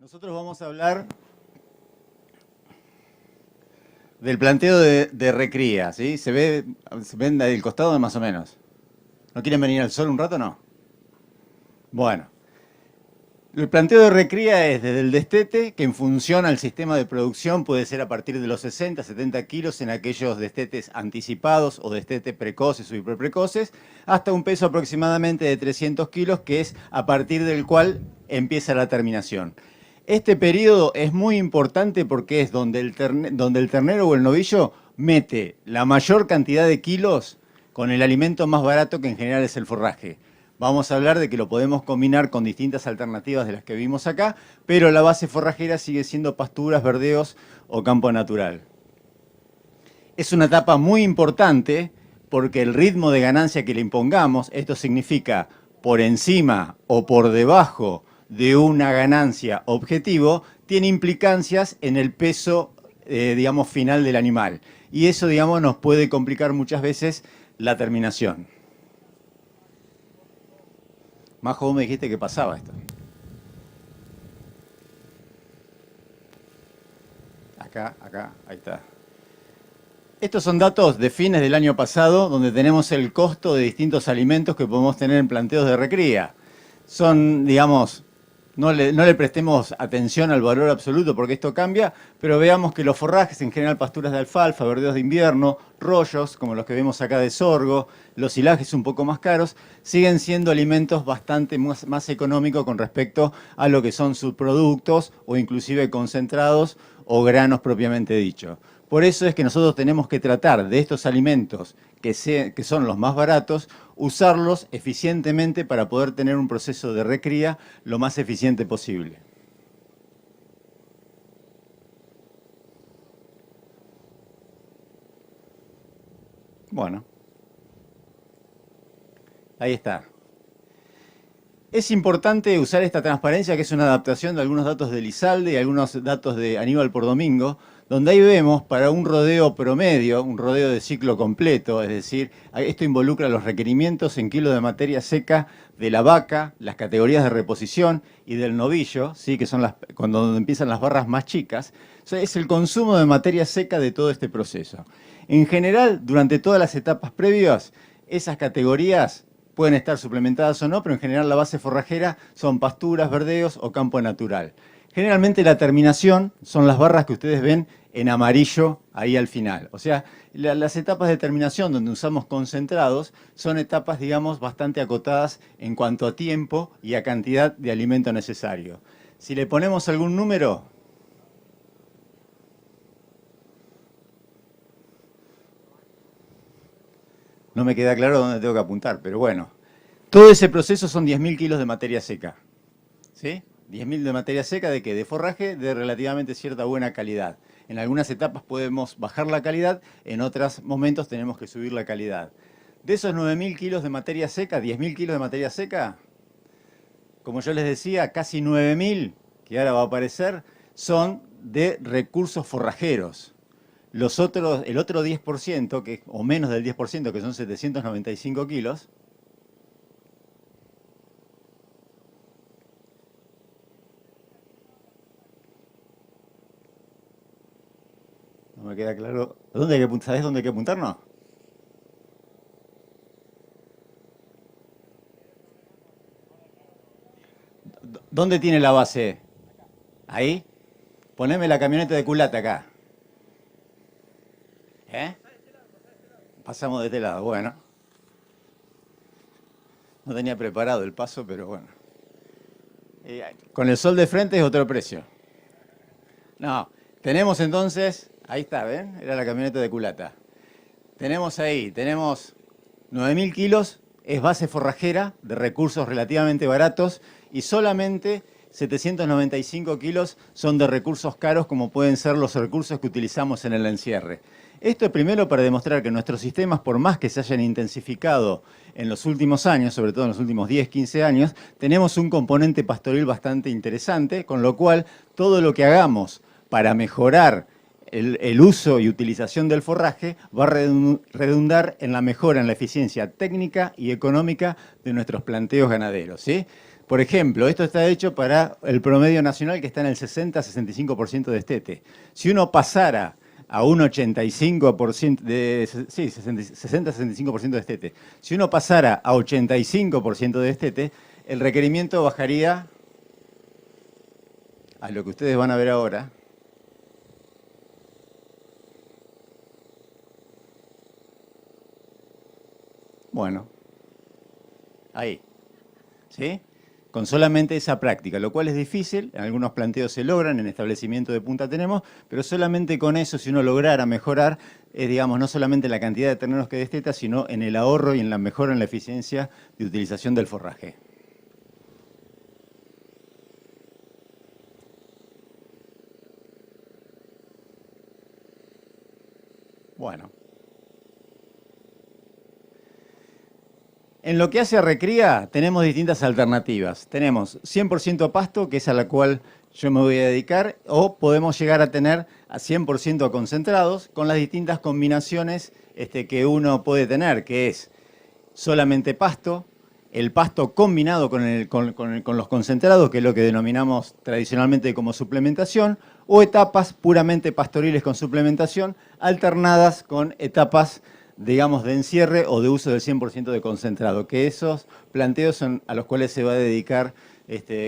Nosotros vamos a hablar del planteo de recría, ¿sí? ¿Se ven del costado más o menos? ¿No quieren venir al sol un rato o no? Bueno, el planteo de recría es desde el destete, que en función al sistema de producción puede ser a partir de los 60, 70 kilos en aquellos destetes anticipados o destetes precoces o hiperprecoces, hasta un peso aproximadamente de 300 kilos, que es a partir del cual empieza la terminación. Este periodo es muy importante porque es donde el ternero o el novillo mete la mayor cantidad de kilos con el alimento más barato, que en general es el forraje. Vamos a hablar de que lo podemos combinar con distintas alternativas de las que vimos acá, pero la base forrajera sigue siendo pasturas, verdeos o campo natural. Es una etapa muy importante porque el ritmo de ganancia que le impongamos, esto significa por encima o por debajo de una ganancia objetivo, tiene implicancias en el peso, digamos, final del animal. Y eso, digamos, nos puede complicar muchas veces la terminación. Majo, vos me dijiste que pasaba esto. Acá, ahí está. Estos son datos de fines del año pasado, donde tenemos el costo de distintos alimentos que podemos tener en planteos de recría. Son, digamos, no le prestemos atención al valor absoluto porque esto cambia, pero veamos que los forrajes, en general pasturas de alfalfa, verdeos de invierno, rollos, como los que vemos acá de sorgo, los silajes un poco más caros, siguen siendo alimentos bastante más económicos con respecto a lo que son subproductos o inclusive concentrados o granos propiamente dicho. Por eso es que nosotros tenemos que tratar de estos alimentos que son los más baratos, usarlos eficientemente para poder tener un proceso de recría lo más eficiente posible. Bueno, ahí está. Es importante usar esta transparencia, que es una adaptación de algunos datos de Lizalde y algunos datos de Aníbal por Domingo, donde ahí vemos para un rodeo promedio, un rodeo de ciclo completo, es decir, esto involucra los requerimientos en kilos de materia seca de la vaca, las categorías de reposición y del novillo, ¿sí? Que son cuando empiezan las barras más chicas. O sea, es el consumo de materia seca de todo este proceso. En general, durante todas las etapas previas, esas categorías pueden estar suplementadas o no, pero en general la base forrajera son pasturas, verdeos o campo natural. Generalmente la terminación son las barras que ustedes ven en amarillo ahí al final. O sea, las etapas de terminación donde usamos concentrados son etapas, digamos, bastante acotadas en cuanto a tiempo y a cantidad de alimento necesario. Si le ponemos algún número, no me queda claro dónde tengo que apuntar, pero bueno. Todo ese proceso son 10.000 kilos de materia seca. ¿Sí? 10.000 de materia seca de qué? De forraje de relativamente cierta buena calidad. En algunas etapas podemos bajar la calidad, en otros momentos tenemos que subir la calidad. De esos 9.000 kilos de materia seca, 10.000 kilos de materia seca, como yo les decía, casi 9.000, que ahora va a aparecer, son de recursos forrajeros. El otro 10%, o menos del 10%, que son 795 kilos, no me queda claro. ¿Sabés dónde hay que apuntarnos? ¿Dónde tiene la base? ¿Ahí? Poneme la camioneta de culata acá. ¿Eh? Pasamos de este lado, bueno. No tenía preparado el paso, pero bueno. Con el sol de frente es otro precio. No, tenemos entonces, ahí está, ¿ven? Era la camioneta de culata. Tenemos 9.000 kilos, es base forrajera de recursos relativamente baratos y solamente 795 kilos son de recursos caros, como pueden ser los recursos que utilizamos en el encierre. Esto es primero para demostrar que nuestros sistemas, por más que se hayan intensificado en los últimos años, sobre todo en los últimos 10, 15 años, tenemos un componente pastoril bastante interesante, con lo cual todo lo que hagamos para mejorar el uso y utilización del forraje va a redundar en la mejora en la eficiencia técnica y económica de nuestros planteos ganaderos, ¿sí? Por ejemplo, esto está hecho para el promedio nacional que está en el 60-65% de destete. Si uno pasara a un 85% de, sí, 60-65% de destete. Si uno pasara a 85% de destete, el requerimiento bajaría a lo que ustedes van a ver ahora. Bueno, ahí, ¿sí? Con solamente esa práctica, lo cual es difícil, en algunos planteos se logran, en establecimiento de punta tenemos, pero solamente con eso, si uno lograra mejorar, digamos, no solamente la cantidad de terneros que desteta, sino en el ahorro y en la mejora en la eficiencia de utilización del forraje. Bueno. En lo que hace a recría, tenemos distintas alternativas. Tenemos 100% pasto, que es a la cual yo me voy a dedicar, o podemos llegar a tener a 100% concentrados con las distintas combinaciones que uno puede tener, que es solamente pasto, el pasto combinado con los concentrados, que es lo que denominamos tradicionalmente como suplementación, o etapas puramente pastoriles con suplementación, alternadas con etapas, digamos, de encierre o de uso del 100% de concentrado, que esos planteos son a los cuales se va a dedicar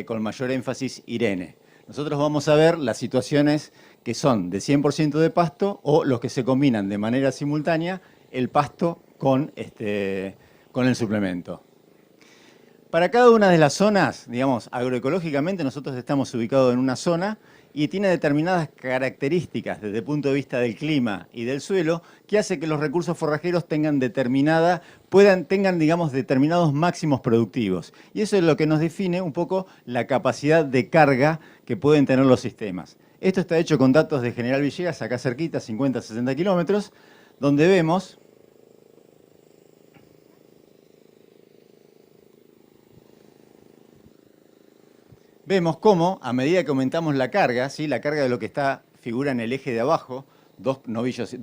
con mayor énfasis Irene. Nosotros vamos a ver las situaciones que son de 100% de pasto o los que se combinan de manera simultánea el pasto con el suplemento. Para cada una de las zonas, digamos, agroecológicamente nosotros estamos ubicados en una zona y tiene determinadas características desde el punto de vista del clima y del suelo que hace que los recursos forrajeros tengan digamos, determinados máximos productivos. Y eso es lo que nos define un poco la capacidad de carga que pueden tener los sistemas. Esto está hecho con datos de General Villegas, acá cerquita, 50-60 kilómetros, donde vemos cómo, a medida que aumentamos la carga, ¿sí? La carga de lo que figura en el eje de abajo, dos novillos y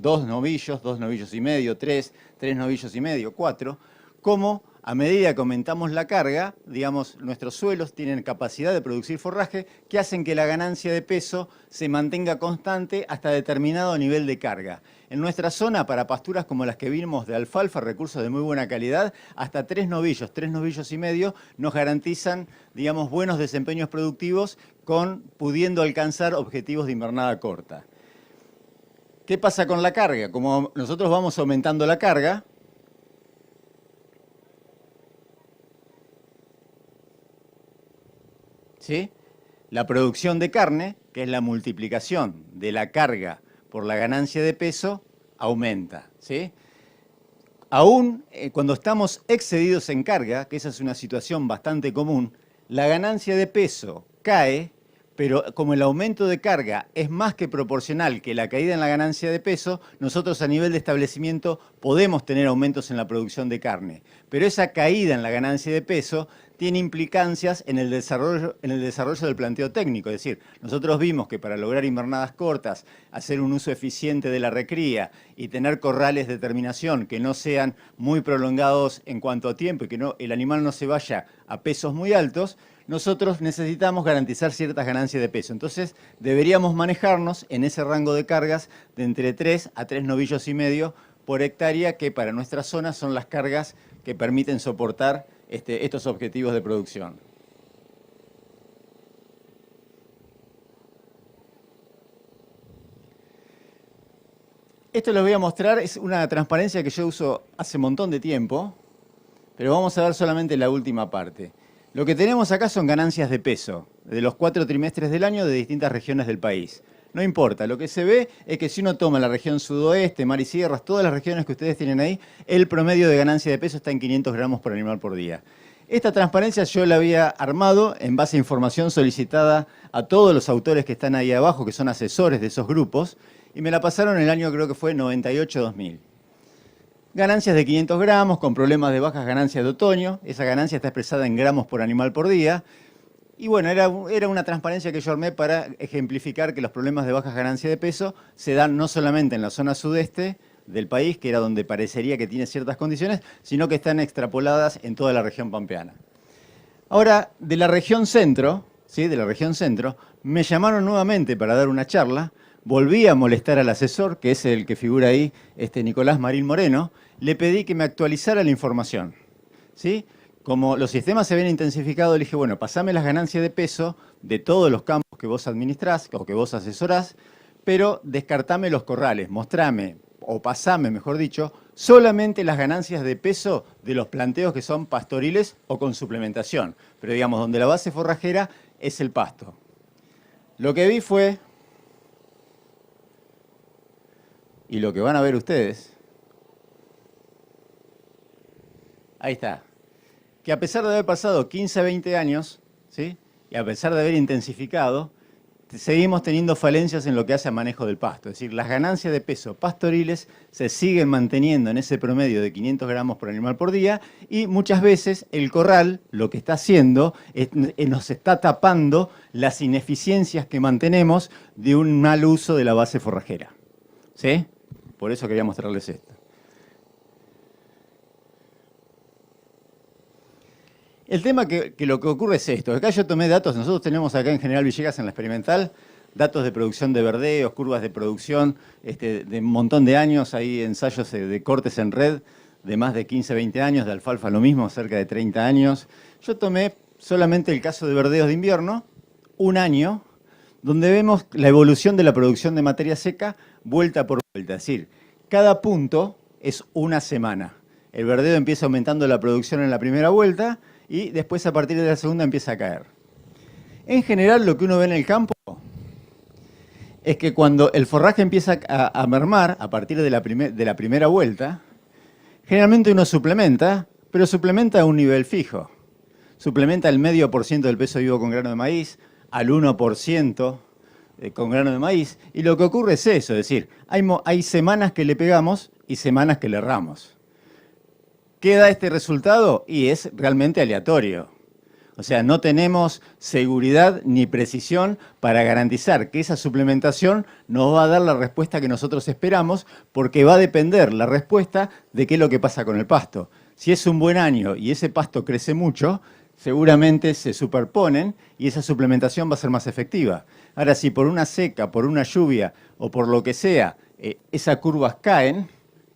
medio, tres novillos y medio, 4, cómo a medida que aumentamos la carga, digamos, nuestros suelos tienen capacidad de producir forraje que hacen que la ganancia de peso se mantenga constante hasta determinado nivel de carga. En nuestra zona, para pasturas como las que vimos de alfalfa, recursos de muy buena calidad, hasta 3 novillos y medio, nos garantizan, digamos, buenos desempeños productivos pudiendo alcanzar objetivos de invernada corta. ¿Qué pasa con la carga? Como nosotros vamos aumentando la carga, ¿sí? La producción de carne, que es la multiplicación de la carga por la ganancia de peso, aumenta, ¿sí? Aún cuando estamos excedidos en carga, que esa es una situación bastante común, la ganancia de peso cae, pero como el aumento de carga es más que proporcional que la caída en la ganancia de peso, nosotros a nivel de establecimiento podemos tener aumentos en la producción de carne. Pero esa caída en la ganancia de peso tiene implicancias en el desarrollo del planteo técnico. Es decir, nosotros vimos que para lograr invernadas cortas, hacer un uso eficiente de la recría y tener corrales de terminación que no sean muy prolongados en cuanto a tiempo y que el animal no se vaya a pesos muy altos, nosotros necesitamos garantizar ciertas ganancias de peso. Entonces, deberíamos manejarnos en ese rango de cargas de entre 3 a 3 novillos y medio por hectárea, que para nuestra zona son las cargas que permiten soportar estos objetivos de producción. Esto les voy a mostrar, es una transparencia que yo uso hace un montón de tiempo, pero vamos a ver solamente la última parte. Lo que tenemos acá son ganancias de peso de los 4 trimestres del año de distintas regiones del país. No importa, lo que se ve es que si uno toma la región sudoeste, mar y sierras, todas las regiones que ustedes tienen ahí, el promedio de ganancia de peso está en 500 gramos por animal por día. Esta transparencia yo la había armado en base a información solicitada a todos los autores que están ahí abajo, que son asesores de esos grupos, y me la pasaron en el año, creo que fue 98-2000. Ganancias de 500 gramos con problemas de bajas ganancias de otoño. Esa ganancia está expresada en gramos por animal por día. Y bueno, era una transparencia que yo armé para ejemplificar que los problemas de bajas ganancias de peso se dan no solamente en la zona sudeste del país, que era donde parecería que tiene ciertas condiciones, sino que están extrapoladas en toda la región pampeana. Ahora, de la región centro, ¿sí? De la región centro, me llamaron nuevamente para dar una charla. Volví a molestar al asesor, que es el que figura ahí, Nicolás Marín Moreno. Le pedí que me actualizara la información, ¿sí? Como los sistemas se habían intensificado, le dije, bueno, pasame las ganancias de peso de todos los campos que vos administrás o que vos asesorás, pero descartame los corrales, mostrame, o pasame, mejor dicho, solamente las ganancias de peso de los planteos que son pastoriles o con suplementación, pero digamos, donde la base forrajera es el pasto. Lo que vi fue, y lo que van a ver ustedes, ahí está, que a pesar de haber pasado 15 a 20 años, ¿sí? Y a pesar de haber intensificado, seguimos teniendo falencias en lo que hace a manejo del pasto. Es decir, las ganancias de peso pastoriles se siguen manteniendo en ese promedio de 500 gramos por animal por día y muchas veces el corral lo que está haciendo es, nos está tapando las ineficiencias que mantenemos de un mal uso de la base forrajera. ¿Sí? Por eso quería mostrarles esto. El tema que lo que ocurre es esto. Acá yo tomé datos, nosotros tenemos acá en General Villegas en la experimental, datos de producción de verdeos, curvas de producción de un montón de años, hay ensayos de cortes en red de más de 15, 20 años, de alfalfa lo mismo, cerca de 30 años. Yo tomé solamente el caso de verdeos de invierno, un año, donde vemos la evolución de la producción de materia seca vuelta por vuelta. Es decir, cada punto es una semana. El verdeo empieza aumentando la producción en la primera vuelta y después a partir de la segunda empieza a caer. En general lo que uno ve en el campo es que cuando el forraje empieza a mermar a partir de la primera vuelta, generalmente uno suplementa, pero suplementa a un nivel fijo. Suplementa el 0,5% del peso vivo con grano de maíz, al 1% con grano de maíz, y lo que ocurre es eso, es decir, hay semanas que le pegamos y semanas que le erramos. ¿Qué da este resultado? Y es realmente aleatorio. O sea, no tenemos seguridad ni precisión para garantizar que esa suplementación nos va a dar la respuesta que nosotros esperamos, porque va a depender la respuesta de qué es lo que pasa con el pasto. Si es un buen año y ese pasto crece mucho, seguramente se superponen y esa suplementación va a ser más efectiva. Ahora, si por una seca, por una lluvia o por lo que sea, esas curvas caen,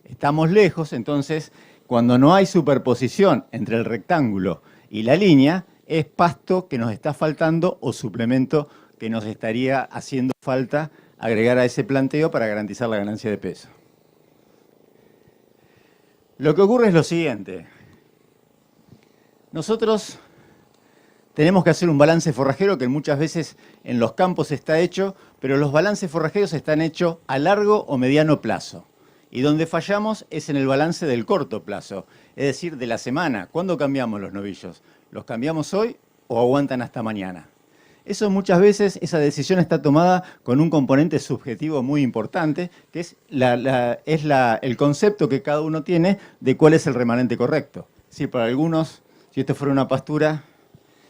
estamos lejos, entonces cuando no hay superposición entre el rectángulo y la línea, es pasto que nos está faltando o suplemento que nos estaría haciendo falta agregar a ese planteo para garantizar la ganancia de peso. Lo que ocurre es lo siguiente. Nosotros tenemos que hacer un balance forrajero que muchas veces en los campos está hecho, pero los balances forrajeros están hechos a largo o mediano plazo. Y donde fallamos es en el balance del corto plazo, es decir, de la semana. ¿Cuándo cambiamos los novillos? ¿Los cambiamos hoy o aguantan hasta mañana? Eso muchas veces, esa decisión está tomada con un componente subjetivo muy importante, que es el concepto que cada uno tiene de cuál es el remanente correcto. Es decir, para algunos, si esto fuera una pastura,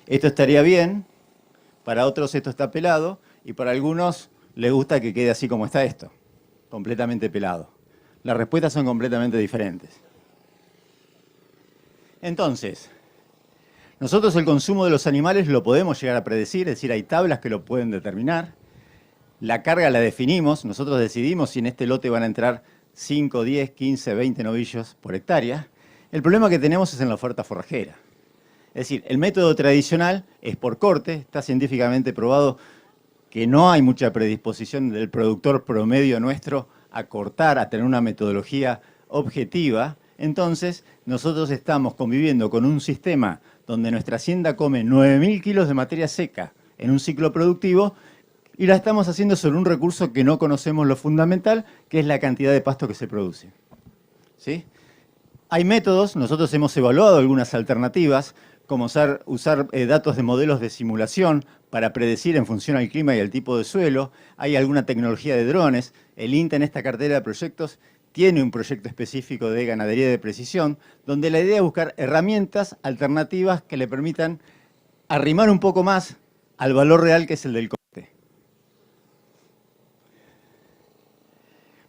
esto estaría bien, para otros esto está pelado, y para algunos les gusta que quede así como está esto, completamente pelado. Las respuestas son completamente diferentes. Entonces, nosotros el consumo de los animales lo podemos llegar a predecir, es decir, hay tablas que lo pueden determinar. La carga la definimos, nosotros decidimos si en este lote van a entrar 5, 10, 15, 20 novillos por hectárea. El problema que tenemos es en la oferta forrajera. Es decir, el método tradicional es por corte, está científicamente probado que no hay mucha predisposición del productor promedio nuestro a cortar, a tener una metodología objetiva. Entonces, nosotros estamos conviviendo con un sistema donde nuestra hacienda come 9.000 kilos de materia seca en un ciclo productivo y la estamos haciendo sobre un recurso que no conocemos lo fundamental, que es la cantidad de pasto que se produce. ¿Sí? Hay métodos, nosotros hemos evaluado algunas alternativas, como usar datos de modelos de simulación para predecir en función al clima y al tipo de suelo. Hay alguna tecnología de drones. El INTA en esta cartera de proyectos tiene un proyecto específico de ganadería de precisión, donde la idea es buscar herramientas alternativas que le permitan arrimar un poco más al valor real que es el del coste.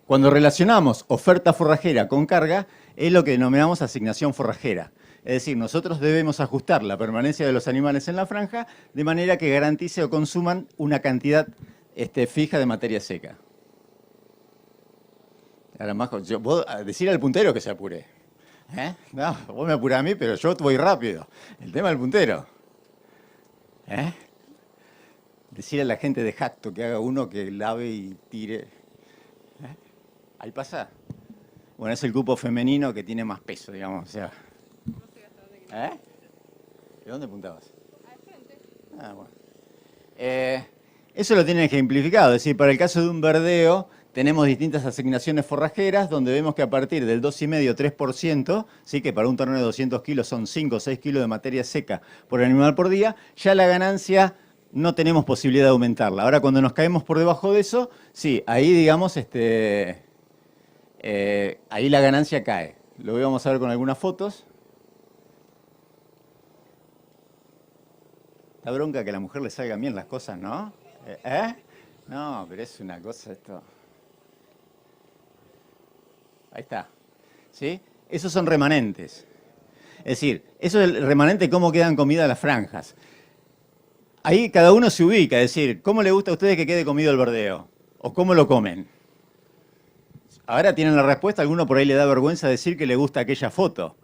Cuando relacionamos oferta forrajera con carga, es lo que denominamos asignación forrajera. Es decir, nosotros debemos ajustar la permanencia de los animales en la franja de manera que garantice o consuman una cantidad fija de materia seca. Ahora más, vos decirle al puntero que se apure. ¿Eh? No, vos me apurás a mí, pero yo voy rápido. El tema del puntero. ¿Eh? Decirle a la gente de Jacto que haga uno que lave y tire. ¿Eh? Ahí pasa. Bueno, es el grupo femenino que tiene más peso, digamos. O sea. ¿Eh? ¿De dónde apuntabas? Al frente. Ah, bueno. Eso lo tienen ejemplificado. Es decir, para el caso de un verdeo, tenemos distintas asignaciones forrajeras donde vemos que a partir del 2,5-3%, ¿sí? Que para un terreno de 200 kilos son 5 o 6 kilos de materia seca por animal por día, ya la ganancia no tenemos posibilidad de aumentarla. Ahora, cuando nos caemos por debajo de eso, sí, ahí, digamos, ahí la ganancia cae. Lo vamos a ver con algunas fotos. La bronca que a la mujer le salgan bien las cosas, ¿no? ¿Eh? No, pero es una cosa esto. Ahí está. ¿Sí? Esos son remanentes. Es decir, eso es el remanente, cómo quedan comidas las franjas. Ahí cada uno se ubica, es decir, ¿cómo le gusta a ustedes que quede comido el verdeo? ¿O cómo lo comen? Ahora tienen la respuesta, a alguno por ahí le da vergüenza decir que le gusta aquella foto.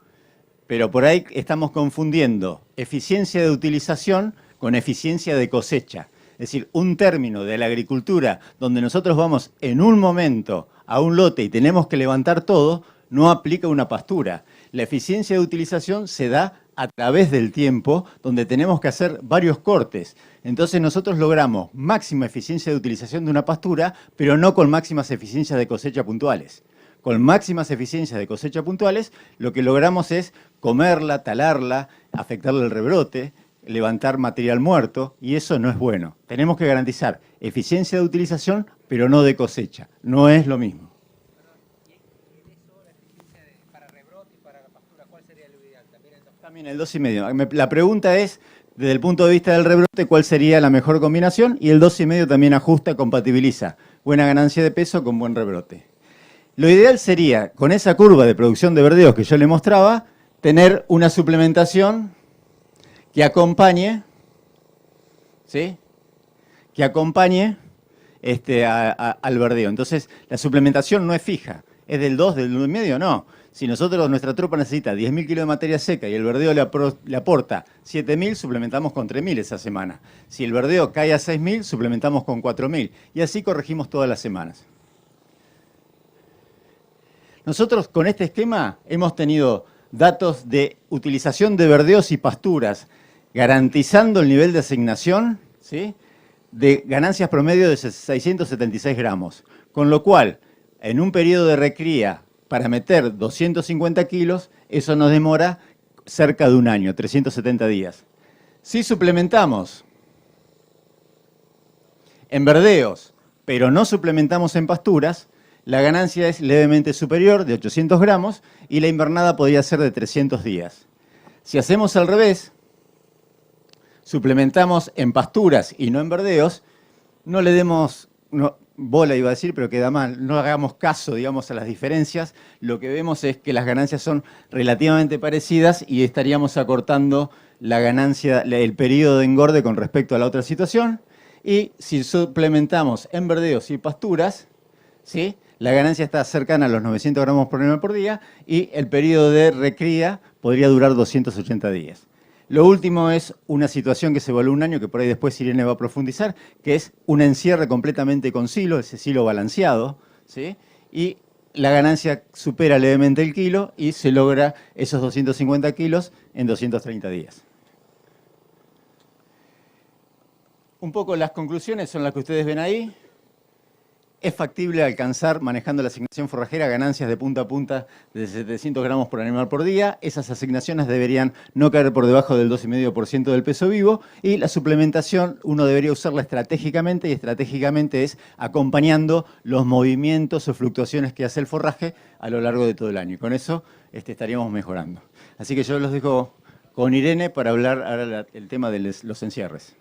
Pero por ahí estamos confundiendo eficiencia de utilización con eficiencia de cosecha. Es decir, un término de la agricultura donde nosotros vamos en un momento a un lote y tenemos que levantar todo, no aplica una pastura. La eficiencia de utilización se da a través del tiempo, donde tenemos que hacer varios cortes. Entonces nosotros logramos máxima eficiencia de utilización de una pastura, pero no con máximas eficiencias de cosecha puntuales. Con máximas eficiencias de cosecha puntuales, lo que logramos es comerla, talarla, afectarle el rebrote, levantar material muerto, y eso no es bueno. Tenemos que garantizar eficiencia de utilización, pero no de cosecha. No es lo mismo. También el 2,5. La pregunta es, desde el punto de vista del rebrote, ¿cuál sería la mejor combinación? Y el 2,5 también ajusta, compatibiliza buena ganancia de peso con buen rebrote. Lo ideal sería, con esa curva de producción de verdeos que yo le mostraba, tener una suplementación que acompañe, ¿sí? Que acompañe al verdeo. Entonces, la suplementación no es fija. ¿Es del 2, del 1,5? No. Si nuestra tropa necesita 10.000 kilos de materia seca y el verdeo le aporta 7.000, suplementamos con 3.000 esa semana. Si el verdeo cae a 6.000, suplementamos con 4.000. Y así corregimos todas las semanas. Nosotros con este esquema hemos tenido datos de utilización de verdeos y pasturas, garantizando el nivel de asignación, ¿sí?, de ganancias promedio de 676 gramos. Con lo cual, en un periodo de recría, para meter 250 kilos, eso nos demora cerca de un año, 370 días. Si suplementamos en verdeos, pero no suplementamos en pasturas, la ganancia es levemente superior, de 800 gramos, y la invernada podría ser de 300 días. Si hacemos al revés, suplementamos en pasturas y no en verdeos, no le demos bola, iba a decir, pero queda mal, no hagamos caso, digamos, a las diferencias. Lo que vemos es que las ganancias son relativamente parecidas y estaríamos acortando la ganancia, el periodo de engorde con respecto a la otra situación. Y si suplementamos en verdeos y pasturas, ¿sí?, la ganancia está cercana a los 900 gramos por animal por día y el periodo de recría podría durar 280 días. Lo último es una situación que se evaluó un año, que por ahí después Irene va a profundizar, que es un encierre completamente con silo, ese silo balanceado, ¿sí?, y la ganancia supera levemente el kilo y se logra esos 250 kilos en 230 días. Un poco las conclusiones son las que ustedes ven ahí. Es factible alcanzar, manejando la asignación forrajera, ganancias de punta a punta de 700 gramos por animal por día. Esas asignaciones deberían no caer por debajo del 2,5% del peso vivo. Y la suplementación uno debería usarla estratégicamente, y estratégicamente es acompañando los movimientos o fluctuaciones que hace el forraje a lo largo de todo el año. Y con eso estaríamos mejorando. Así que yo los dejo con Irene para hablar ahora el tema de los encierres.